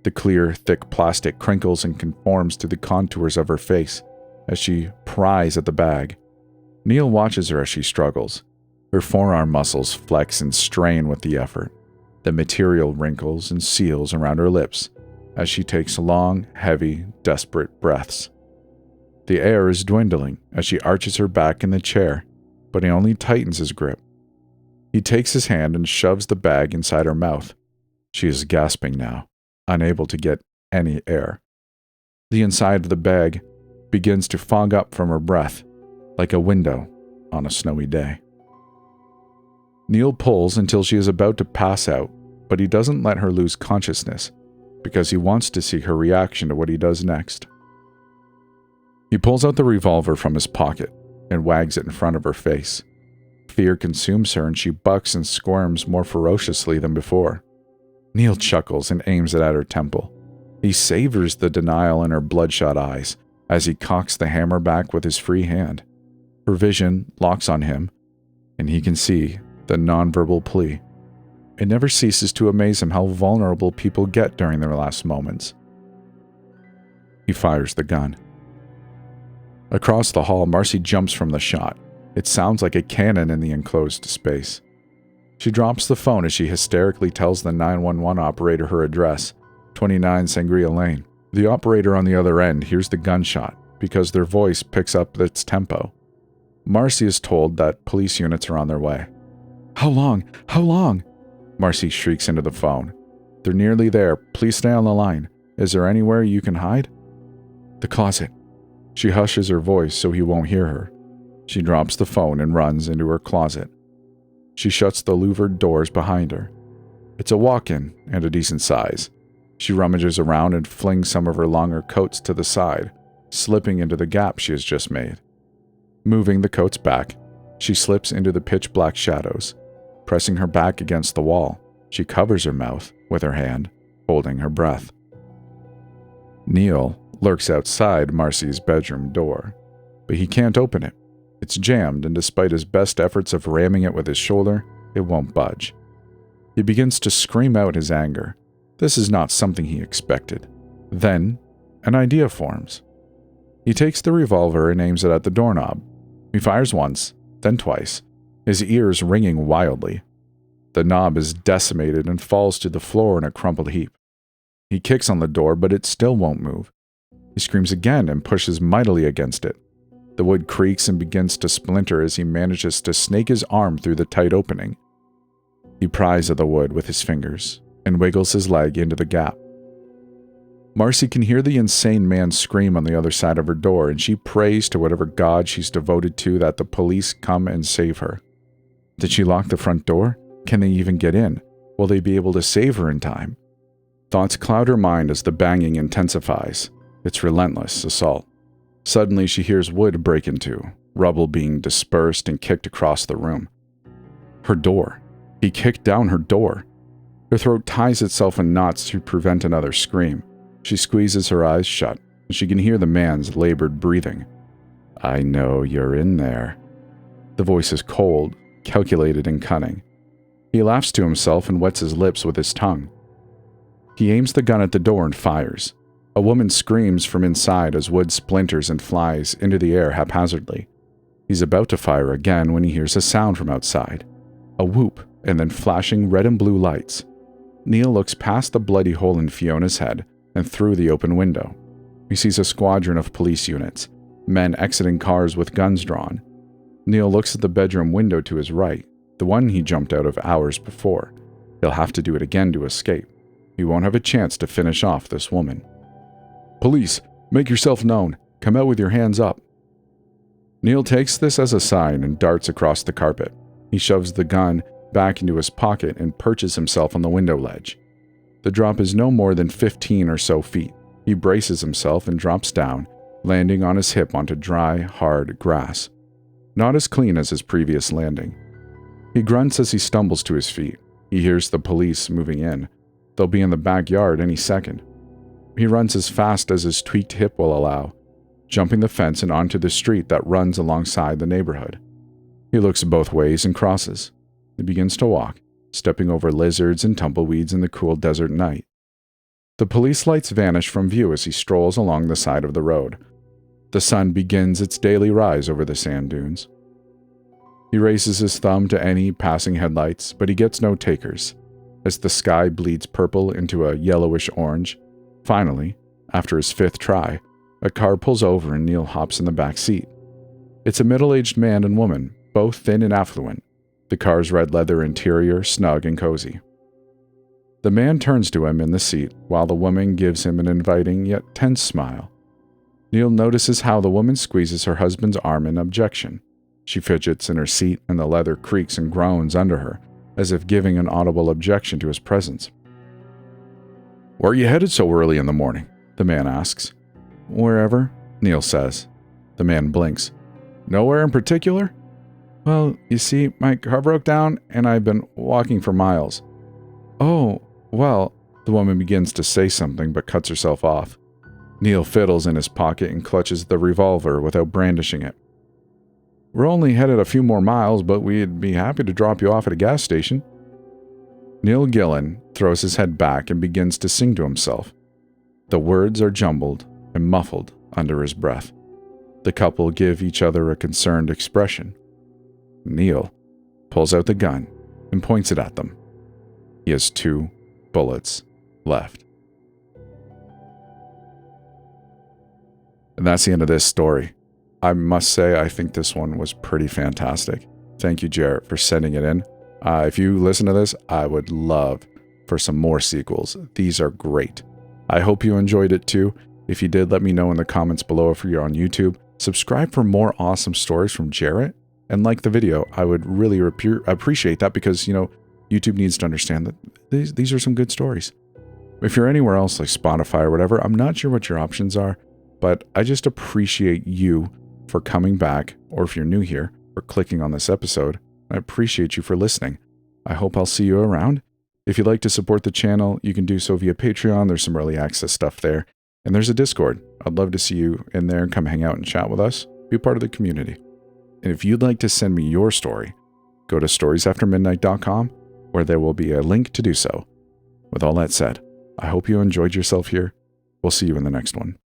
A: The clear, thick plastic crinkles and conforms to the contours of her face as she pries at the bag. Neil watches her as she struggles. Her forearm muscles flex and strain with the effort. The material wrinkles and seals around her lips as she takes long, heavy, desperate breaths. The air is dwindling as she arches her back in the chair, but he only tightens his grip. He takes his hand and shoves the bag inside her mouth. She is gasping now, unable to get any air. The inside of the bag begins to fog up from her breath, like a window on a snowy day. Neil pulls until she is about to pass out, but he doesn't let her lose consciousness because he wants to see her reaction to what he does next. He pulls out the revolver from his pocket and wags it in front of her face. Fear consumes her and she bucks and squirms more ferociously than before. Neil chuckles and aims it at her temple. He savors the denial in her bloodshot eyes as he cocks the hammer back with his free hand. Her vision locks on him, and he can see the nonverbal plea. It never ceases to amaze him how vulnerable people get during their last moments. He fires the gun. Across the hall, Marcy jumps from the shot. It sounds like a cannon in the enclosed space. She drops the phone as she hysterically tells the 911 operator her address, 29 Sangria Lane. The operator on the other end hears the gunshot because their voice picks up its tempo. Marcy is told that police units are on their way. "How long? How long?" Marcy shrieks into the phone. "They're nearly there. Please stay on the line. Is there anywhere you can hide?" "The closet." She hushes her voice so he won't hear her. She drops the phone and runs into her closet. She shuts the louvered doors behind her. It's a walk-in and a decent size. She rummages around and flings some of her longer coats to the side, slipping into the gap she has just made. Moving the coats back, she slips into the pitch-black shadows. Pressing her back against the wall, she covers her mouth with her hand, holding her breath. Neil lurks outside Marcy's bedroom door, but he can't open it. It's jammed, and despite his best efforts of ramming it with his shoulder, it won't budge. He begins to scream out his anger. This is not something he expected. Then, an idea forms. He takes the revolver and aims it at the doorknob. He fires once, then twice, his ears ringing wildly. The knob is decimated and falls to the floor in a crumpled heap. He kicks on the door, but it still won't move. He screams again and pushes mightily against it. The wood creaks and begins to splinter as he manages to snake his arm through the tight opening. He pries at the wood with his fingers and wiggles his leg into the gap. Marcy can hear the insane man scream on the other side of her door, and she prays to whatever god she's devoted to that the police come and save her. Did she lock the front door? Can they even get in? Will they be able to save her in time? Thoughts cloud her mind as the banging intensifies. It's relentless assault. Suddenly, she hears wood break in two, rubble being dispersed and kicked across the room. Her door. He kicked down her door. Her throat ties itself in knots to prevent another scream. She squeezes her eyes shut, and she can hear the man's labored breathing. "I know you're in there." The voice is cold, calculated, and cunning. He laughs to himself and wets his lips with his tongue. He aims the gun at the door and fires. A woman screams from inside as wood splinters and flies into the air haphazardly. He's about to fire again when he hears a sound from outside. A whoop, and then flashing red and blue lights. Neil looks past the bloody hole in Fiona's head and through the open window. He sees a squadron of police units, men exiting cars with guns drawn. Neil looks at the bedroom window to his right, the one he jumped out of hours before. He'll have to do it again to escape. He won't have a chance to finish off this woman. "Police, make yourself known. Come out with your hands up." Neil takes this as a sign and darts across the carpet. He shoves the gun back into his pocket and perches himself on the window ledge. The drop is no more than 15 or so feet. He braces himself and drops down, landing on his hip onto dry, hard grass. Not as clean as his previous landing. He grunts as he stumbles to his feet. He hears the police moving in. They'll be in the backyard any second. He runs as fast as his tweaked hip will allow, jumping the fence and onto the street that runs alongside the neighborhood. He looks both ways and crosses. He begins to walk, stepping over lizards and tumbleweeds in the cool desert night. The police lights vanish from view as he strolls along the side of the road. The sun begins its daily rise over the sand dunes. He raises his thumb to any passing headlights, but he gets no takers, as the sky bleeds purple into a yellowish orange. Finally, after his fifth try, a car pulls over and Neil hops in the back seat. It's a middle-aged man and woman, both thin and affluent. The car's red leather interior snug and cozy. The man turns to him in the seat, while the woman gives him an inviting yet tense smile. Neil notices how the woman squeezes her husband's arm in objection. She fidgets in her seat and the leather creaks and groans under her, as if giving an audible objection to his presence. "Where are you headed so early in the morning?" the man asks. "Wherever," Neil says. The man blinks. "Nowhere in particular?" "Well, you see, my car broke down and I've been walking for miles." "Oh, well," the woman begins to say something but cuts herself off. Neil fiddles in his pocket and clutches the revolver without brandishing it. "We're only headed a few more miles, but we'd be happy to drop you off at a gas station." Neil Gillen throws his head back and begins to sing to himself. The words are jumbled and muffled under his breath. The couple give each other a concerned expression. Neil pulls out the gun and points it at them. He has 2 bullets left. And that's the end of this story. I must say, I think this one was pretty fantastic. Thank you, Jarrett, for sending it in. If you listen to this, I would love for some more sequels. These are great. I hope you enjoyed it too. If you did, let me know in the comments below if you're on YouTube. Subscribe for more awesome stories from Jarrett, and like the video. I would really appreciate that because, YouTube needs to understand that these are some good stories. If you're anywhere else like Spotify or whatever, I'm not sure what your options are, but I just appreciate you for coming back, or if you're new here, for clicking on this episode. I appreciate you for listening. I hope I'll see you around. If you'd like to support the channel, you can do so via Patreon. There's some early access stuff there. And there's a Discord. I'd love to see you in there and come hang out and chat with us. Be a part of the community. And if you'd like to send me your story, go to storiesaftermidnight.com, where there will be a link to do so. With all that said, I hope you enjoyed yourself here. We'll see you in the next one.